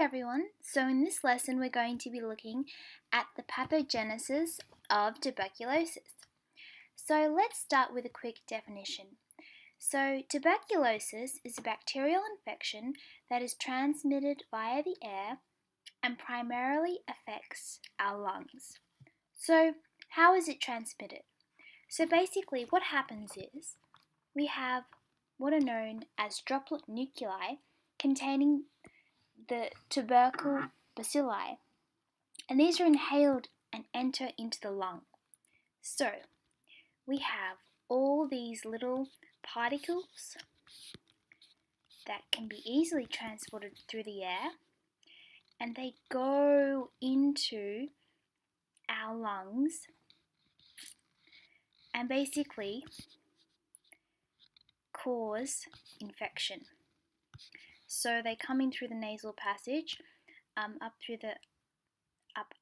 Everyone, so in this lesson we're going to be looking at the pathogenesis of tuberculosis. So let's start with a quick definition. So tuberculosis is a bacterial infection that is transmitted via the air and primarily affects our lungs. So how is it transmitted? So basically what happens is we have what are known as droplet nuclei containing the tubercle bacilli, and these are inhaled and enter into the lung. So we have all these little particles that can be easily transported through the air, and they go into our lungs and basically cause infection. So they come in through the nasal passage, up through the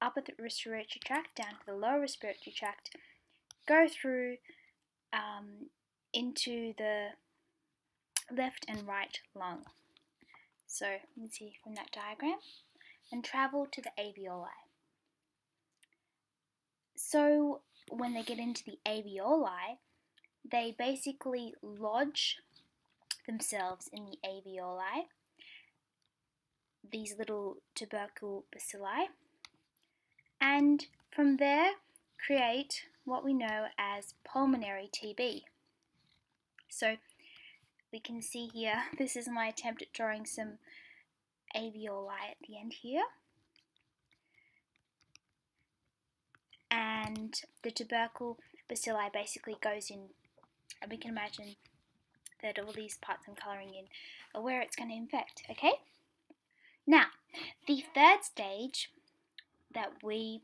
upper respiratory tract, down to the lower respiratory tract, go through into the left and right lung. So you can see from that diagram, and travel to the alveoli. So when they get into the alveoli, they basically lodge themselves in the alveoli, these little tubercle bacilli, and from there create what we know as pulmonary TB. So we can see here, this is my attempt at drawing some alveoli at the end here. And the tubercle bacilli basically goes in, and we can imagine that all these parts I'm colouring in are where it's going to infect, okay? Now, the third stage that we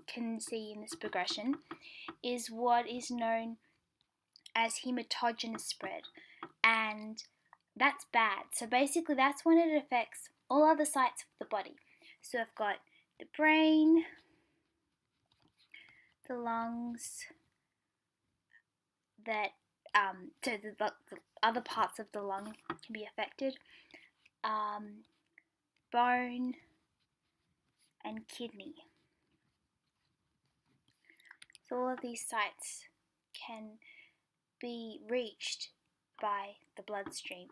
can see in this progression is what is known as hematogenous spread, and that's bad. So basically that's when it affects all other sites of the body. So I've got the brain, the lungs, so the other parts of the lung can be affected, bone and kidney. So all of these sites can be reached by the bloodstream.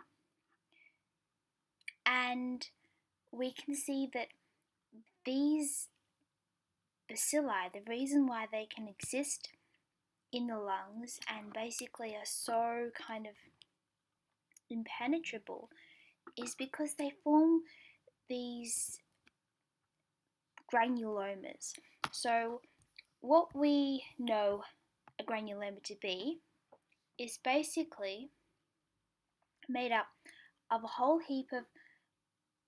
And we can see that these bacilli, the reason why they can exist in the lungs and basically are so kind of impenetrable is because they form these granulomas. So what we know a granuloma to be is basically made up of a whole heap of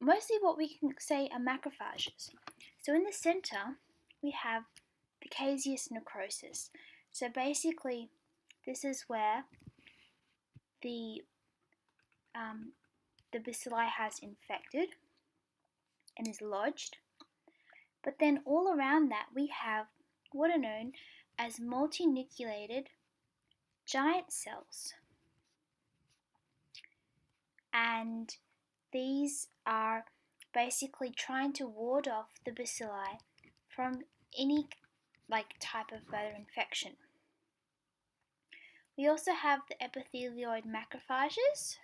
mostly what we can say are macrophages. So in the center we have the caseous necrosis. So basically this is where the bacilli has infected and is lodged. But then all around that we have what are known as multinucleated giant cells. And these are basically trying to ward off the bacilli from any type of further infection. We also have the epithelioid macrophages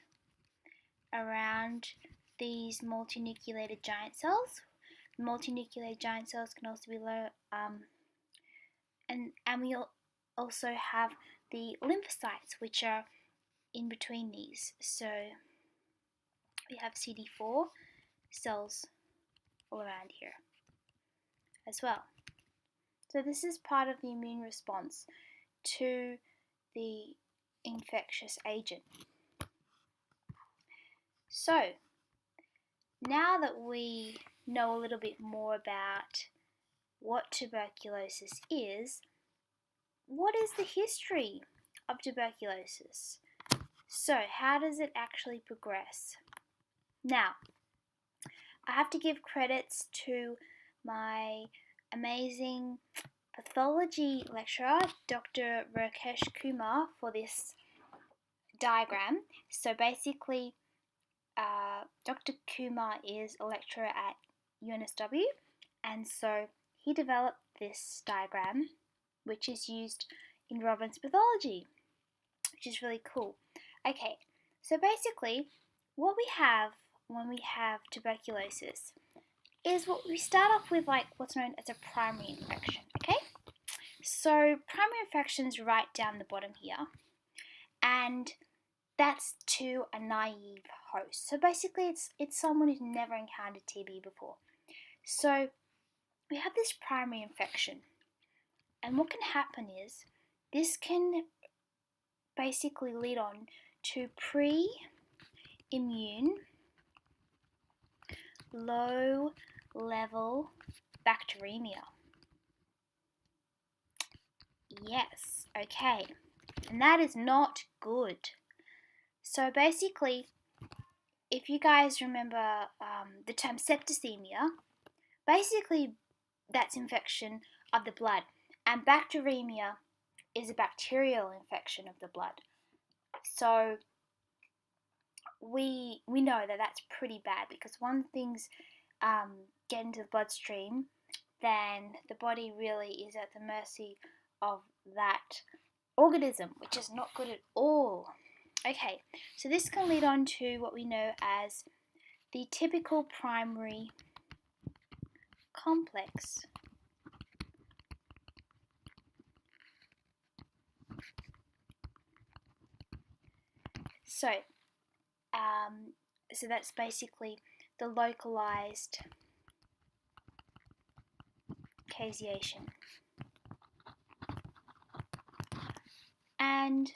around these multinucleated giant cells. Multinucleated giant cells can also be low, and we also have the lymphocytes, which are in between these. So we have CD4 cells all around here as well. So this is part of the immune response to the infectious agent. So now that we know a little bit more about what tuberculosis is, what is the history of tuberculosis? So how does it actually progress? Now, I have to give credits to my amazing pathology lecturer, Dr. Rakesh Kumar, for this diagram. So basically, Dr. Kumar is a lecturer at UNSW, and so he developed this diagram, which is used in Robbins pathology, which is really cool. Okay, so basically, what we have when we have tuberculosis is what we start off with, like what's known as a primary infection. Okay, so primary infection is right down the bottom here, and that's to a naive host. So basically, it's someone who's never encountered TB before. So we have this primary infection, and what can happen is this can basically lead on to pre-immune low-level bacteremia. Yes, okay, and that is not good. So basically, if you guys remember the term septicemia, basically that's infection of the blood, and bacteremia is a bacterial infection of the blood. So we know that that's pretty bad, because once things get into the bloodstream, then the body really is at the mercy of that organism, which is not good at all. Okay, so this can lead on to what we know as the typical primary complex. So that's basically the localized caseation. And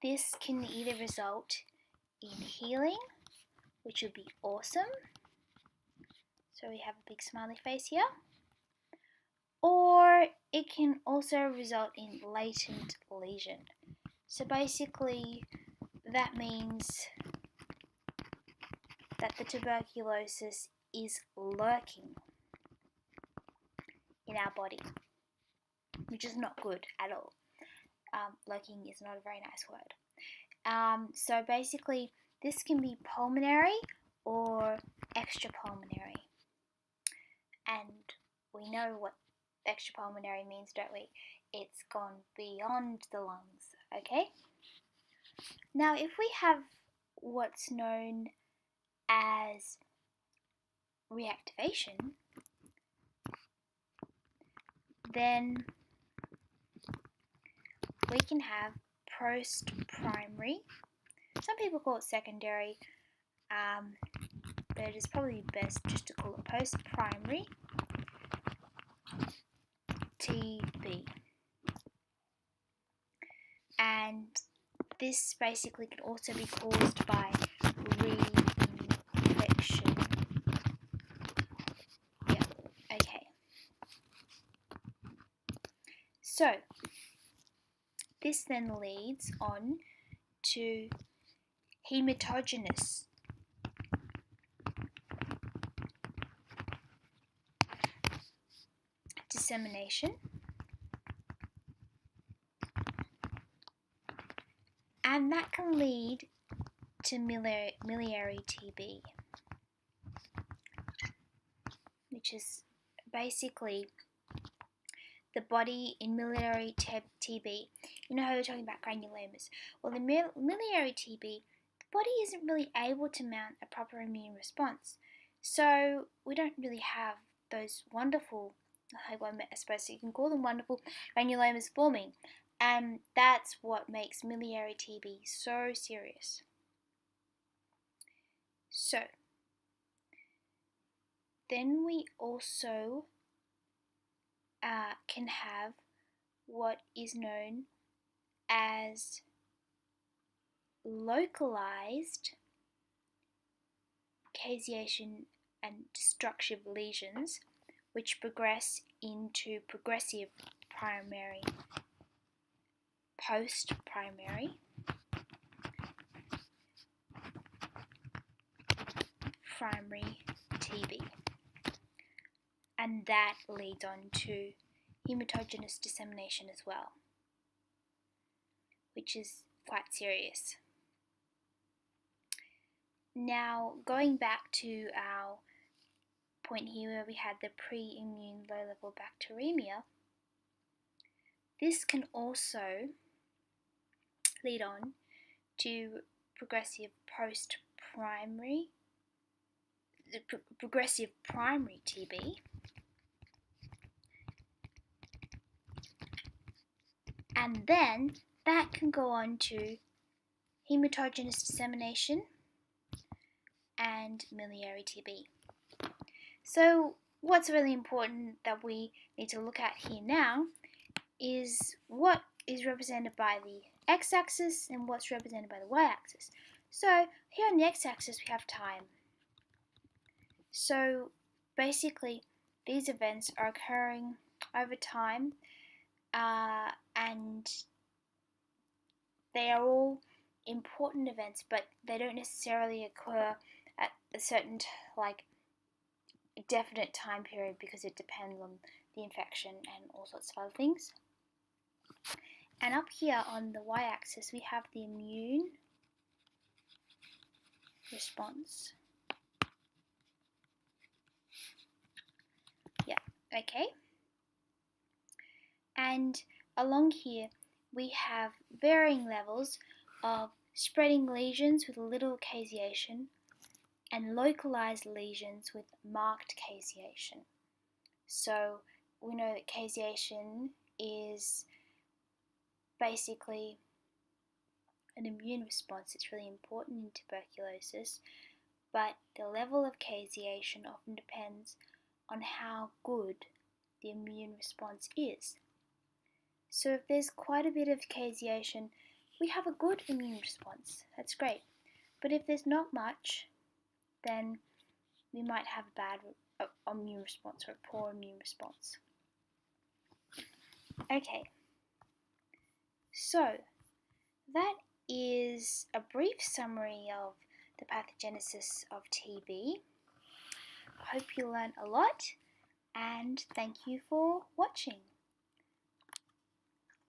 this can either result in healing, which would be awesome. So we have a big smiley face here. Or it can also result in latent lesion. So basically, that means that the tuberculosis is lurking in our body, which is not good at all. Lurking is not a very nice word. So basically, this can be pulmonary or extrapulmonary. And we know what extrapulmonary means, don't we? It's gone beyond the lungs, okay? Now, if we have what's known as reactivation, then we can have post-primary. Some people call it secondary, but it is probably best just to call it post-primary TB. And this basically can also be caused by reinfection. Yeah, okay. So, this then leads on to hematogenous dissemination, and that can lead to miliary TB, which is basically the body in miliary TB. You know how we're talking about granulomas? Well, in miliary TB, the body isn't really able to mount a proper immune response. So we don't really have those wonderful, I suppose you can call them wonderful, granulomas forming. And that's what makes miliary TB so serious. So, then we also can have what is known as localized caseation and destructive lesions, which progress into progressive primary, post-primary, primary TB. And that leads on to hematogenous dissemination as well, which is quite serious. Now, going back to our point here where we had the pre-immune low-level bacteremia, this can also lead on to progressive primary TB, and then that can go on to hematogenous dissemination and miliary TB. So what's really important that we need to look at here now is what is represented by the x-axis and what's represented by the y-axis. So here on the x-axis we have time. So basically these events are occurring over time, and they are all important events, but they don't necessarily occur at a certain definite time period because it depends on the infection and all sorts of other things. And up here on the y-axis we have the immune response. Yeah, okay. And along here we have varying levels of spreading lesions with little caseation and localized lesions with marked caseation. So we know that caseation is basically an immune response. It's really important in tuberculosis, but the level of caseation often depends on how good the immune response is. So if there's quite a bit of caseation, we have a good immune response. That's great. But if there's not much, then we might have a bad immune response or a poor immune response. Okay, so that is a brief summary of the pathogenesis of TB. I hope you learned a lot, and thank you for watching.